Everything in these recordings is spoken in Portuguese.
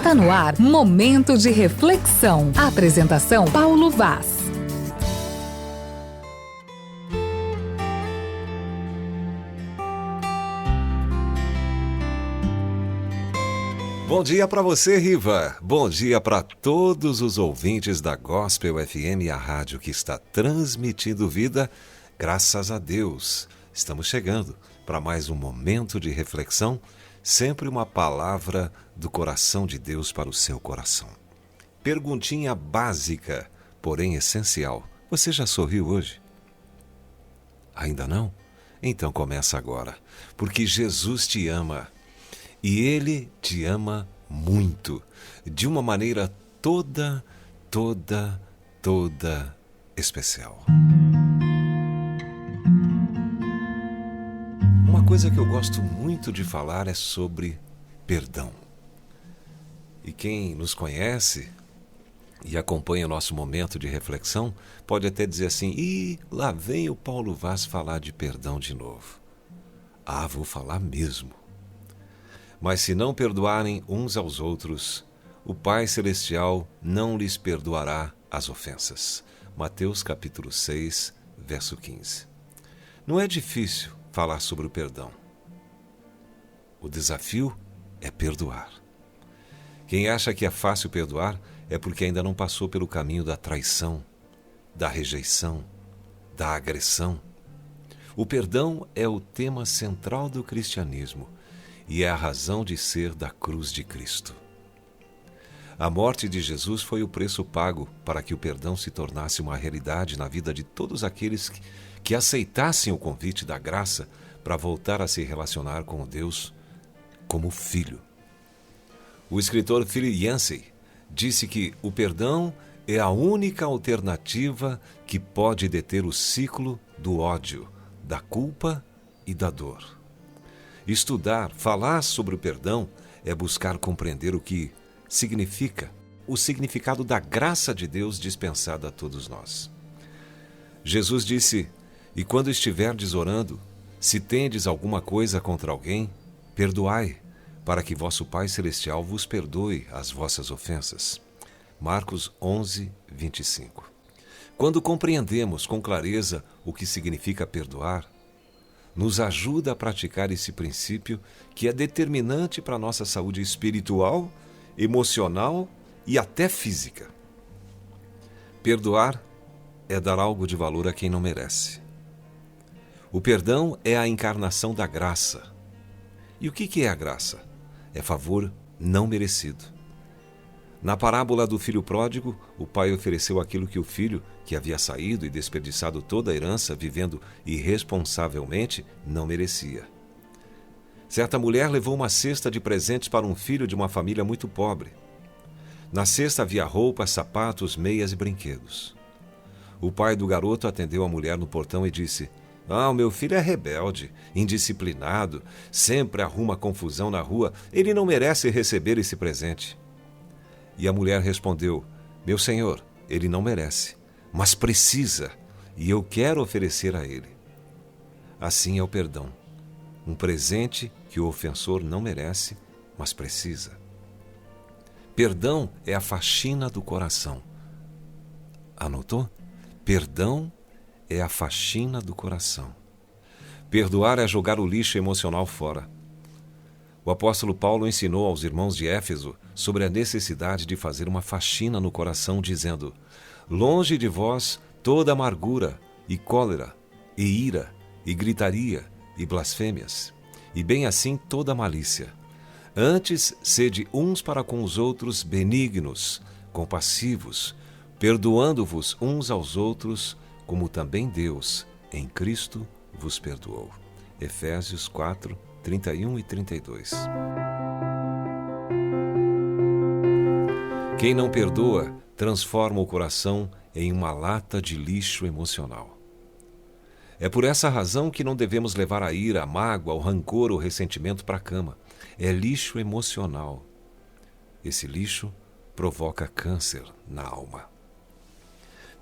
Está no ar Momento de Reflexão. Apresentação Paulo Vaz. Bom dia para você, Riva. Bom dia para todos os ouvintes da Gospel FM, a rádio que está transmitindo vida. Graças a Deus, estamos chegando para mais um momento de reflexão, sempre uma palavra do coração de Deus para o seu coração. Perguntinha básica, porém essencial. Você já sorriu hoje? Ainda não? Então começa agora, porque Jesus te ama. E Ele te ama muito, de uma maneira toda especial. Uma coisa que eu gosto muito de falar é sobre perdão. E quem nos conhece e acompanha o nosso momento de reflexão pode até dizer assim: "Ih, lá vem o Paulo Vaz falar de perdão de novo." Ah, vou falar mesmo. Mas se não perdoarem uns aos outros, o Pai Celestial não lhes perdoará as ofensas. Mateus capítulo 6, verso 15. Não é difícil falar sobre o perdão. O desafio é perdoar. Quem acha que é fácil perdoar é porque ainda não passou pelo caminho da traição, da rejeição, da agressão. O perdão é o tema central do cristianismo. E é a razão de ser da cruz de Cristo. A morte de Jesus foi o preço pago para que o perdão se tornasse uma realidade na vida de todos aqueles que aceitassem o convite da graça para voltar a se relacionar com Deus como filho. O escritor Philip Yancey disse que o perdão é a única alternativa que pode deter o ciclo do ódio, da culpa e da dor. Estudar, falar sobre o perdão é buscar compreender o que significa, o significado da graça de Deus dispensada a todos nós. Jesus disse: "E quando estiverdes orando, se tendes alguma coisa contra alguém, perdoai, para que vosso Pai Celestial vos perdoe as vossas ofensas." Marcos 11, 25. Quando compreendemos com clareza o que significa perdoar, nos ajuda a praticar esse princípio que é determinante para a nossa saúde espiritual, emocional e até física. Perdoar é dar algo de valor a quem não merece. O perdão é a encarnação da graça. E o que é a graça? É favor não merecido. Na parábola do filho pródigo, o pai ofereceu aquilo que o filho, que havia saído e desperdiçado toda a herança vivendo irresponsavelmente, não merecia. Certa mulher levou uma cesta de presentes para um filho de uma família muito pobre. Na cesta havia roupas, sapatos, meias e brinquedos. O pai do garoto atendeu a mulher no portão e disse: "Ah, o meu filho é rebelde, indisciplinado, sempre arruma confusão na rua, ele não merece receber esse presente." E a mulher respondeu: "Meu senhor, ele não merece, mas precisa, e eu quero oferecer a ele." Assim é o perdão, um presente que o ofensor não merece, mas precisa. Perdão é a faxina do coração. Anotou? Perdão é a faxina do coração. Perdoar é jogar o lixo emocional fora. O apóstolo Paulo ensinou aos irmãos de Éfeso sobre a necessidade de fazer uma faxina no coração, dizendo: "Longe de vós toda amargura e cólera e ira e gritaria e blasfêmias, e bem assim toda malícia. Antes sede uns para com os outros benignos, compassivos, perdoando-vos uns aos outros, como também Deus, em Cristo, vos perdoou." Efésios 4, 31 e 32. Quem não perdoa transforma o coração em uma lata de lixo emocional. É por essa razão que não devemos levar a ira, a mágoa, o rancor ou o ressentimento para a cama. É lixo emocional. Esse lixo provoca câncer na alma.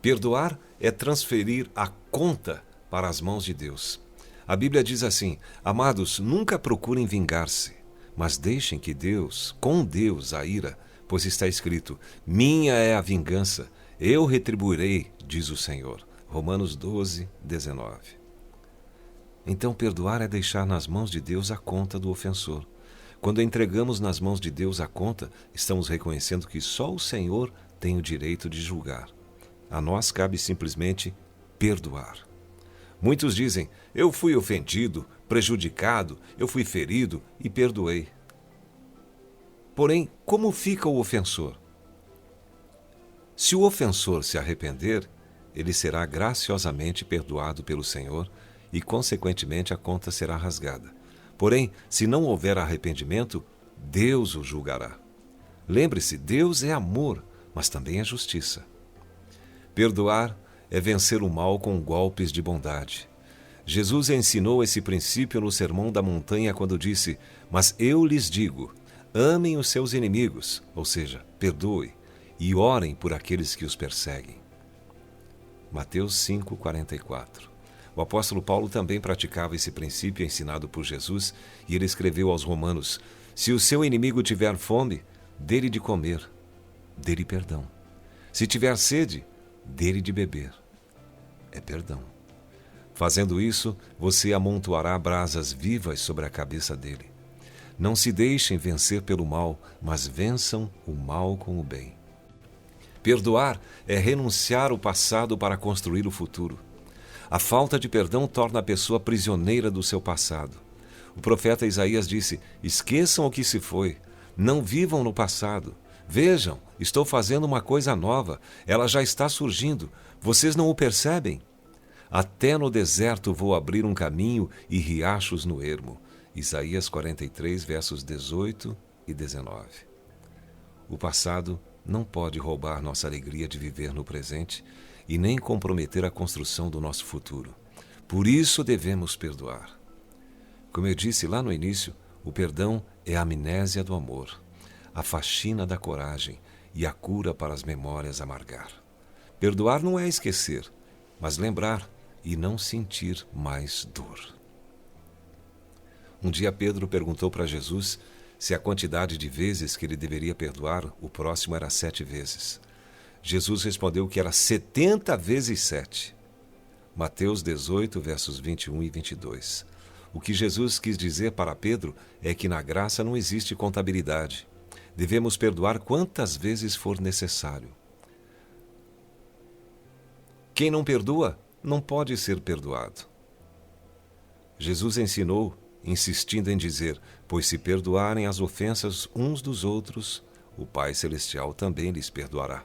Perdoar é transferir a conta para as mãos de Deus. A Bíblia diz assim: "Amados, nunca procurem vingar-se, mas deixem que Deus, com Deus, a ira, pois está escrito: minha é a vingança, eu retribuirei, diz o Senhor. Romanos 12, 19. Então, perdoar é deixar nas mãos de Deus a conta do ofensor. Quando entregamos nas mãos de Deus a conta, estamos reconhecendo que só o Senhor tem o direito de julgar. A nós cabe simplesmente perdoar. Muitos dizem: eu fui ofendido, prejudicado, eu fui ferido e perdoei. Porém, como fica o ofensor? Se o ofensor se arrepender, ele será graciosamente perdoado pelo Senhor e, consequentemente, a conta será rasgada. Porém, se não houver arrependimento, Deus o julgará. Lembre-se, Deus é amor, mas também é justiça. Perdoar é vencer o mal com golpes de bondade. Jesus ensinou esse princípio no Sermão da Montanha quando disse: mas eu lhes digo, amem os seus inimigos, ou seja, perdoe, e orem por aqueles que os perseguem. Mateus 5,44. O apóstolo Paulo também praticava esse princípio ensinado por Jesus e ele escreveu aos Romanos: se o seu inimigo tiver fome, dê-lhe de comer, dê-lhe perdão. Se tiver sede, dê-lhe de beber. É perdão. Fazendo isso, você amontoará brasas vivas sobre a cabeça dele. Não se deixem vencer pelo mal, mas vençam o mal com o bem. Perdoar é renunciar ao passado para construir o futuro. A falta de perdão torna a pessoa prisioneira do seu passado. O profeta Isaías disse: esqueçam o que se foi, não vivam no passado. Vejam, estou fazendo uma coisa nova, ela já está surgindo, vocês não o percebem? Até no deserto vou abrir um caminho e riachos no ermo. Isaías 43, versos 18 e 19. O passado não pode roubar nossa alegria de viver no presente e nem comprometer a construção do nosso futuro. Por isso devemos perdoar. Como eu disse lá no início, o perdão é a amnésia do amor, a faxina da coragem e a cura para as memórias amargar. Perdoar não é esquecer, mas lembrar e não sentir mais dor. Um dia Pedro perguntou para Jesus se a quantidade de vezes que ele deveria perdoar o próximo era 7 vezes. Jesus respondeu que era 70 vezes 7. Mateus 18, versos 21 e 22. O que Jesus quis dizer para Pedro é que na graça não existe contabilidade. Devemos perdoar quantas vezes for necessário. Quem não perdoa, não pode ser perdoado. Jesus ensinou, insistindo em dizer: pois se perdoarem as ofensas uns dos outros, o Pai Celestial também lhes perdoará.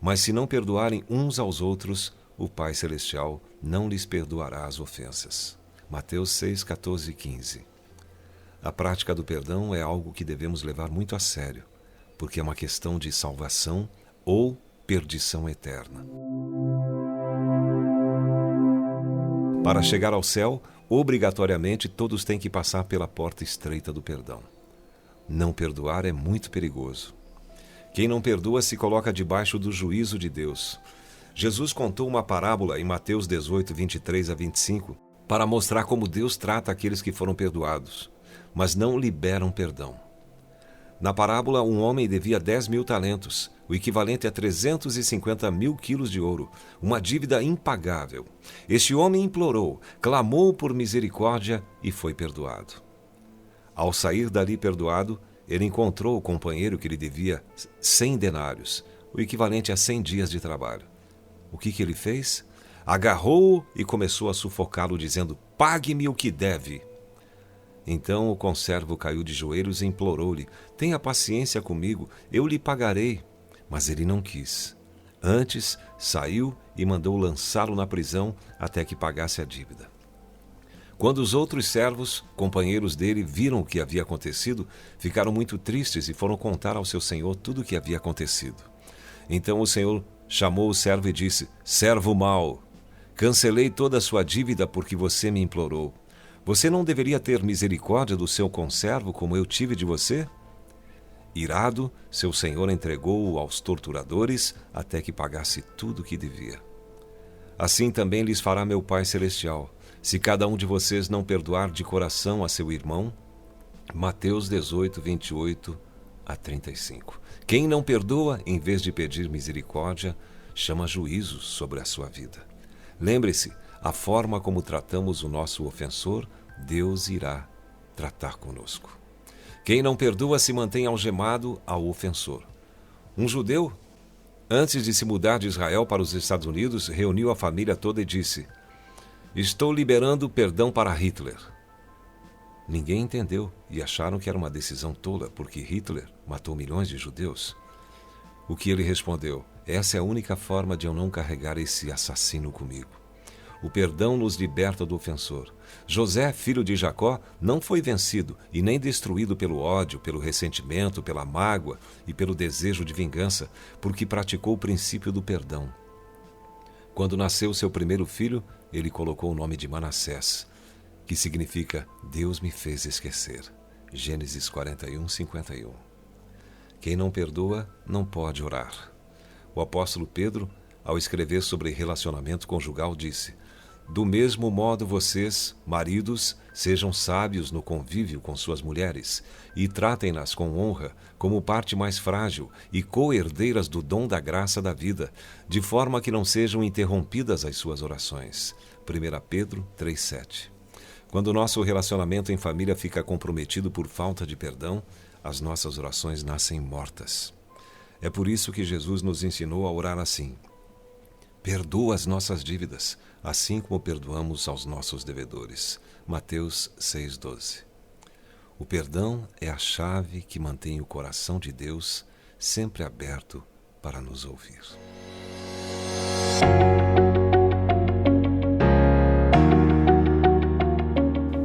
Mas se não perdoarem uns aos outros, o Pai Celestial não lhes perdoará as ofensas. Mateus 6, 14 e 15. A prática do perdão é algo que devemos levar muito a sério, porque é uma questão de salvação ou perdição eterna. Para chegar ao céu, obrigatoriamente todos têm que passar pela porta estreita do perdão. Não perdoar é muito perigoso. Quem não perdoa se coloca debaixo do juízo de Deus. Jesus contou uma parábola em Mateus 18, 23 a 25, para mostrar como Deus trata aqueles que foram perdoados, mas não liberam perdão. Na parábola, um homem devia 10.000 talentos, o equivalente a 350 mil quilos de ouro, uma dívida impagável. Este homem implorou, clamou por misericórdia e foi perdoado. Ao sair dali perdoado, ele encontrou o companheiro que lhe devia 100 denários, o equivalente a 100 dias de trabalho. O que ele fez? Agarrou-o e começou a sufocá-lo, dizendo: pague-me o que deve. Então o conservo caiu de joelhos e implorou-lhe: tenha paciência comigo, eu lhe pagarei. Mas ele não quis. Antes, saiu e mandou lançá-lo na prisão até que pagasse a dívida. Quando os outros servos, companheiros dele, viram o que havia acontecido, ficaram muito tristes e foram contar ao seu senhor tudo o que havia acontecido. Então o senhor chamou o servo e disse: servo mau, cancelei toda a sua dívida porque você me implorou. Você não deveria ter misericórdia do seu conservo como eu tive de você? Irado, seu senhor entregou-o aos torturadores até que pagasse tudo o que devia. Assim também lhes fará meu Pai Celestial, se cada um de vocês não perdoar de coração a seu irmão. Mateus 18, 28 a 35. Quem não perdoa, em vez de pedir misericórdia, chama juízo sobre a sua vida. Lembre-se, a forma como tratamos o nosso ofensor, Deus irá tratar conosco. Quem não perdoa se mantém algemado ao ofensor. Um judeu, antes de se mudar de Israel para os Estados Unidos, reuniu a família toda e disse: "Estou liberando perdão para Hitler." Ninguém entendeu e acharam que era uma decisão tola, porque Hitler matou milhões de judeus. O que ele respondeu: "Essa é a única forma de eu não carregar esse assassino comigo." O perdão nos liberta do ofensor. José, filho de Jacó, não foi vencido e nem destruído pelo ódio, pelo ressentimento, pela mágoa e pelo desejo de vingança, porque praticou o princípio do perdão. Quando nasceu seu primeiro filho, ele colocou o nome de Manassés, que significa Deus me fez esquecer. Gênesis 41, 51. Quem não perdoa não pode orar. O apóstolo Pedro, ao escrever sobre relacionamento conjugal, disse: "Do mesmo modo vocês, maridos, sejam sábios no convívio com suas mulheres e tratem-nas com honra, como parte mais frágil e co-herdeiras do dom da graça da vida, de forma que não sejam interrompidas as suas orações." 1 Pedro 3,7. Quando o nosso relacionamento em família fica comprometido por falta de perdão, as nossas orações nascem mortas. É por isso que Jesus nos ensinou a orar assim: "Perdoa as nossas dívidas, assim como perdoamos aos nossos devedores." Mateus 6,12. O perdão é a chave que mantém o coração de Deus sempre aberto para nos ouvir.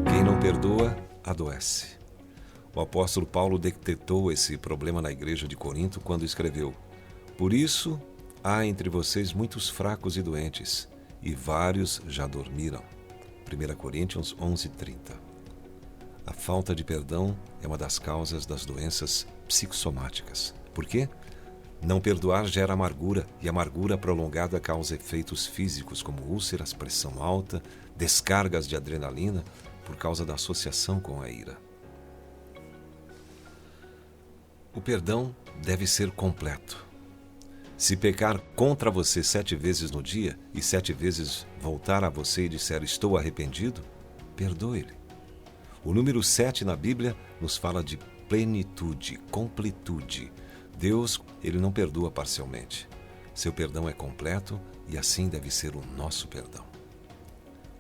Quem não perdoa, adoece. O apóstolo Paulo detectou esse problema na igreja de Corinto quando escreveu: "Por isso há entre vocês muitos fracos e doentes, e vários já dormiram." 1 Coríntios 11:30. A falta de perdão é uma das causas das doenças psicossomáticas. Por quê? Não perdoar gera amargura, e amargura prolongada causa efeitos físicos como úlceras, pressão alta, descargas de adrenalina por causa da associação com a ira. O perdão deve ser completo. Se pecar contra você 7 vezes no dia e 7 vezes voltar a você e disser "estou arrependido", perdoe-lhe. O número 7 na Bíblia nos fala de plenitude, completude. Deus, ele não perdoa parcialmente. Seu perdão é completo e assim deve ser o nosso perdão.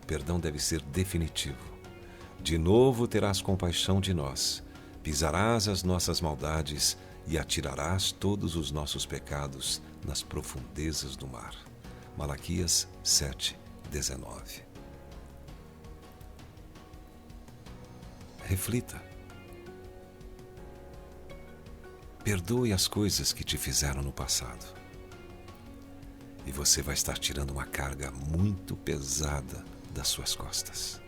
O perdão deve ser definitivo. De novo terás compaixão de nós, pisarás as nossas maldades e atirarás todos os nossos pecados nas profundezas do mar. Malaquias 7:19. Reflita. Perdoe as coisas que te fizeram no passado. E você vai estar tirando uma carga muito pesada das suas costas.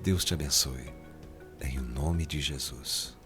Deus te abençoe, em nome de Jesus.